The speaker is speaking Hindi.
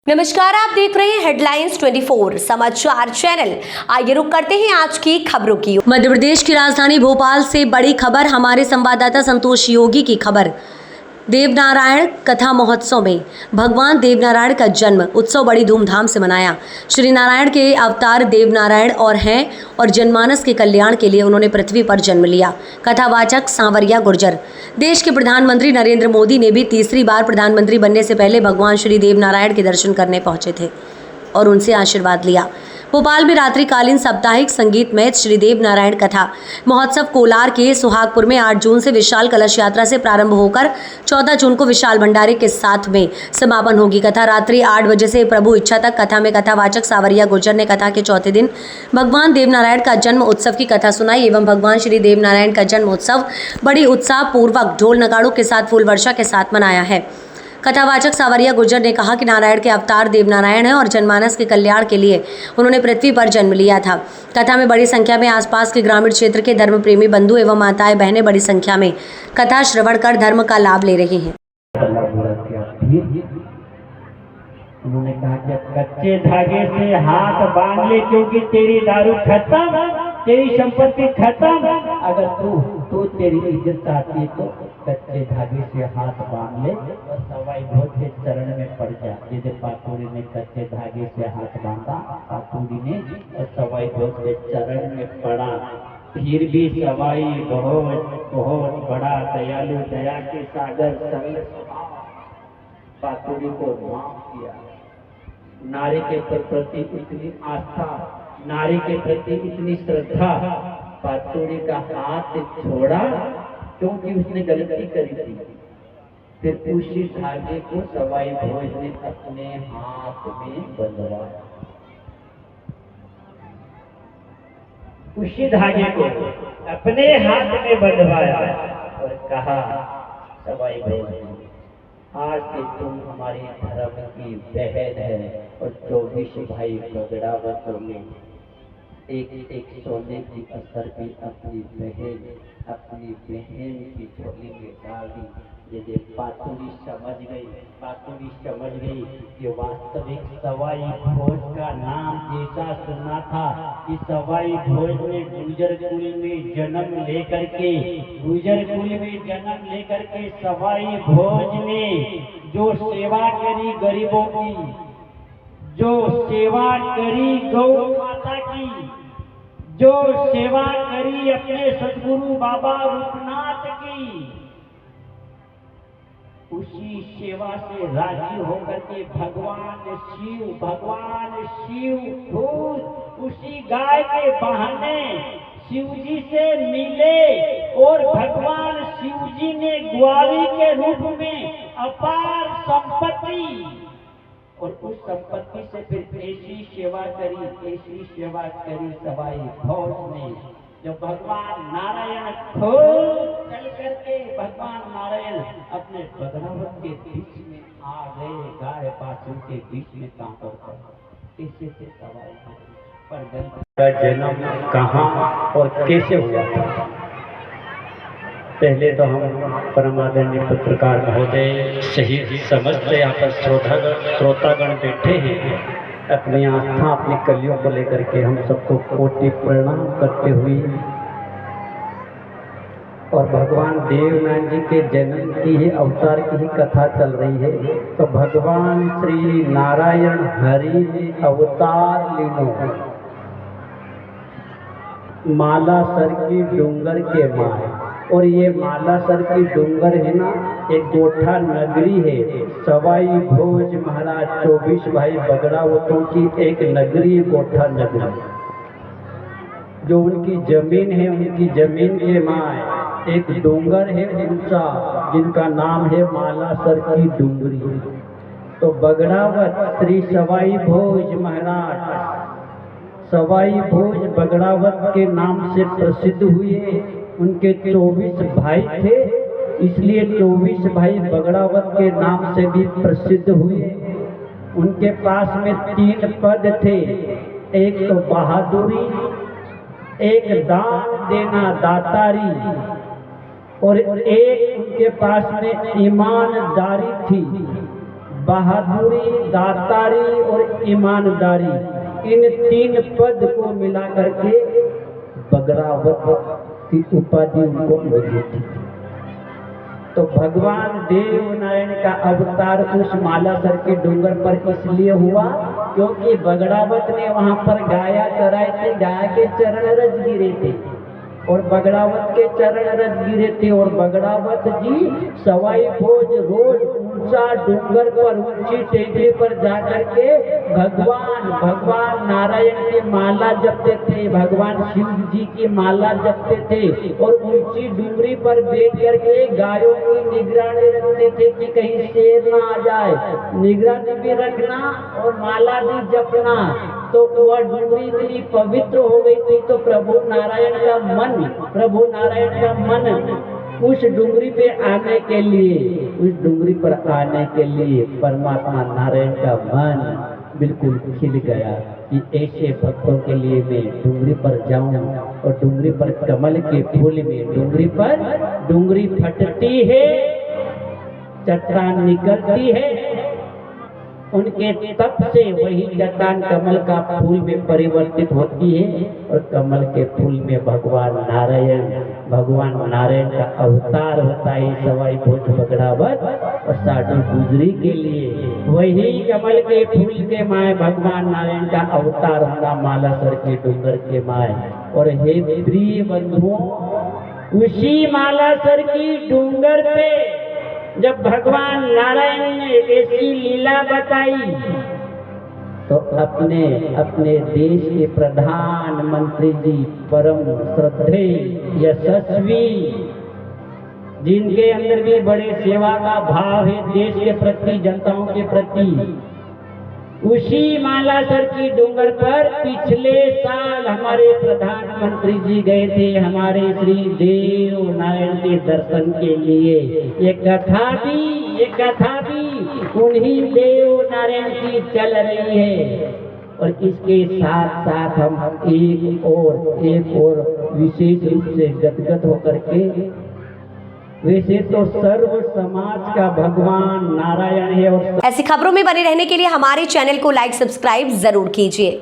नमस्कार, आप देख रहे हैं हेडलाइंस 24 समाचार चैनल। आइए रुक करते हैं आज की खबरों की। मध्य प्रदेश की राजधानी भोपाल से बड़ी खबर, हमारे संवाददाता संतोष योगी की खबर। देवनारायण कथा महोत्सव में भगवान देवनारायण का जन्म उत्सव बड़ी धूमधाम से मनाया। श्री नारायण के अवतार देवनारायण और हैं और जनमानस के कल्याण के लिए उन्होंने पृथ्वी पर जन्म लिया। कथावाचक सांवरिया गुर्जर। देश के प्रधानमंत्री नरेंद्र मोदी ने भी तीसरी बार प्रधानमंत्री बनने से पहले भगवान श्री देवनारायण के दर्शन करने पहुंचे थे और उनसे आशीर्वाद लिया। भोपाल में रात्रिकालीन साप्ताहिक संगीत मैच श्री देव नारायण कथा महोत्सव कोलार के सुहागपुर में 8 जून से विशाल कलश यात्रा से प्रारंभ होकर 14 जून को विशाल भंडारे के साथ में समापन होगी। कथा रात्रि 8 बजे से प्रभु इच्छा तक। कथा में कथावाचक सांवरिया गुर्जर ने कथा के चौथे दिन भगवान देवनारायण का जन्म उत्सव की कथा सुनाई एवं भगवान श्री देव नारायण का जन्म उत्सव बड़ी उत्साह पूर्वक ढोल नगाड़ों के साथ फूल वर्षा के साथ मनाया है। कथावाचक सांवरिया गुर्जर ने कहा कि नारायण के अवतार देवनारायण हैं और जनमानस के कल्याण के लिए उन्होंने पृथ्वी पर जन्म लिया था। कथा में बड़ी संख्या में आसपास के ग्रामीण क्षेत्र के धर्म प्रेमी बंधु एवं माताएं बहनें बड़ी संख्या में कथा श्रवण कर धर्म का लाभ ले रही हैं। उन्होंने कहा कि कच्चे धागे से हाथ बांध ले, क्योंकि तेरी दारू खत्म, तेरी संपत्ति खत्म। अगर तू तेरी इज्जत चाहती है तो कच्चे धागे से हाथ बांध ले और सवाई भोज के चरण में पड़ जा। जैसे पातुड़ी ने कच्चे धागे से हाथ बांधा, पातुड़ी ने और सवाई भोज के चरण में पड़ा। फिर भी सवाई बहुत बहुत बड़ा दयालु, दया के सागर, सरल पातुड़ी को माफ किया। नारी के प्रति इतनी आस्था, नारी के प्रति इतनी श्रद्धा, पातुड़ी का हाथ छोड़ा क्योंकि उसने गलती करी थी। फिर उसी धागे को सवाई भोज ने अपने हाथ में बंधवाया। उसी धागे को अपने हाथ में बंधवाया और कहा, सवाई भोज आज से तुम हमारी धर्म की बहन है। और 24 भाई बगड़ावत में एक सोने की असर भी अपनी बहन की झोली में डाल दी। जैसे पातुड़ी समझ गई कि वास्तविक सवाई भोज का नाम जैसा सुना था कि सवाई भोज ने गुर्जर कुल में जन्म लेकर के सवाई भोज ने जो सेवा करी गरीबों की, जो सेवा करी गौ माता की, जो सेवा करी अपने सद्गुरु बाबा रूपनाथ की, उसी सेवा से राजी होकर के भगवान शिव खुद उसी गाय के बहाने शिव जी से मिले और भगवान शिव जी ने ग्वाली के रूप में अपार संपत्ति और उस संपत्ति से फिर ऐसी सेवा करी सवाई भोज ने। जब भगवान नारायण खुद चल करके भगवान नारायण अपने बगड़ावत के बीच में आ गए, गाय बाछड़ी के बीच में काम करते इसी से सवाई पर जन्म कहाँ और कैसे हुआ। पहले तो हम परमादरणीय पत्रकार महोदय शहीद समझते यहाँ पर श्रोतागण बैठे हैं, अपनी आस्था अपनी कलियों को लेकर के हम सबको कोटि प्रणाम करते हुए और भगवान देवनारायण जी के जन्म की ही अवतार की ही कथा चल रही है। तो भगवान श्री नारायण हरि ने अवतार लीनो मालासर की डूंगर के माए। और ये मालासर की डूंगर है ना, एक गोठा नगरी है। सवाई भोज महाराज 24 भाई बगड़ावतों की एक नगरी, गोठा नगरी, जो उनकी जमीन है। उनकी जमीन के माए एक डूंगर है ऊंचा, जिनका नाम है मालासर की डूंगरी। तो बगड़ावत श्री सवाई भोज महाराज सवाई भोज बगड़ावत के नाम से प्रसिद्ध हुए। उनके 24 भाई थे, इसलिए 24 भाई बगड़ावत के नाम से भी प्रसिद्ध हुए। उनके पास में 3 पद थे, एक तो बहादुरी, एक दान देना दातारी, और एक उनके पास में ईमानदारी थी। बहादुरी, दातारी और ईमानदारी, इन 3 पद को मिला करके बगड़ावत की उपाधि उनको मिली थी। तो भगवान देव नारायण का अवतार उस मालासर के डूंगर पर इसलिए हुआ क्योंकि बगड़ावत ने वहां पर गाया चराए थे, गाय के चरण रज गिरे थे और बगड़ावत के चरण रज गिरे थे। और बगड़ावत जी सवाई भोज रोज ऊंचा डूंगर पर, ऊंची टेकरी पर जाकर के भगवान नारायण की माला जपते थे, भगवान शिव जी की माला जपते थे और ऊंची डूंगरी पर बैठ करके गायों की निगरानी रखते थे कि कहीं शेर ना आ जाए, निगरानी भी रखना और माला भी जपना। तो वह डूंगरी इतनी पवित्र हो गई थी तो प्रभु नारायण का मन उस डूंगरी पे आने के लिए, उस डूंगरी पर आने के लिए परमात्मा नारायण का मन बिल्कुल खिल गया कि ऐसे भक्तों के लिए मैं डूंगरी पर जाऊं। और डूंगरी पर कमल के फूल में डूंगरी फटती है, चट्टान निकलती है, उनके तप से वही चट्टान कमल का फूल में परिवर्तित होती है और कमल के फूल में भगवान नारायण का अवतार होता है सवाई भोज बगड़ावत और साधु गुजरी के लिए। वही कमल के फूल के माए भगवान नारायण का अवतार होगा मालासर के डूंगर के माए। और हे प्रिय बंधुओं, उसी मालासर की डूंगर पे जब भगवान नारायण ने ऐसी लीला बताई तो अपने देश के प्रधानमंत्री जी परम श्रद्धेय यशस्वी, जिनके अंदर भी बड़े सेवा का भाव है देश के प्रति, जनताओं के प्रति, उसी मालासर की डूंगर पर पिछले साल हमारे प्रधानमंत्री जी गए थे हमारे श्री देव नारायण के दर्शन के लिए। ये कथा भी उन्हीं देव नारायण की चल रही है। और इसके साथ साथ हम एक और विशेष रूप से गदगद होकर के, वैसे तो सर्व समाज का भगवान नारायण है। और ऐसी खबरों में बने रहने के लिए हमारे चैनल को लाइक सब्सक्राइब जरूर कीजिए।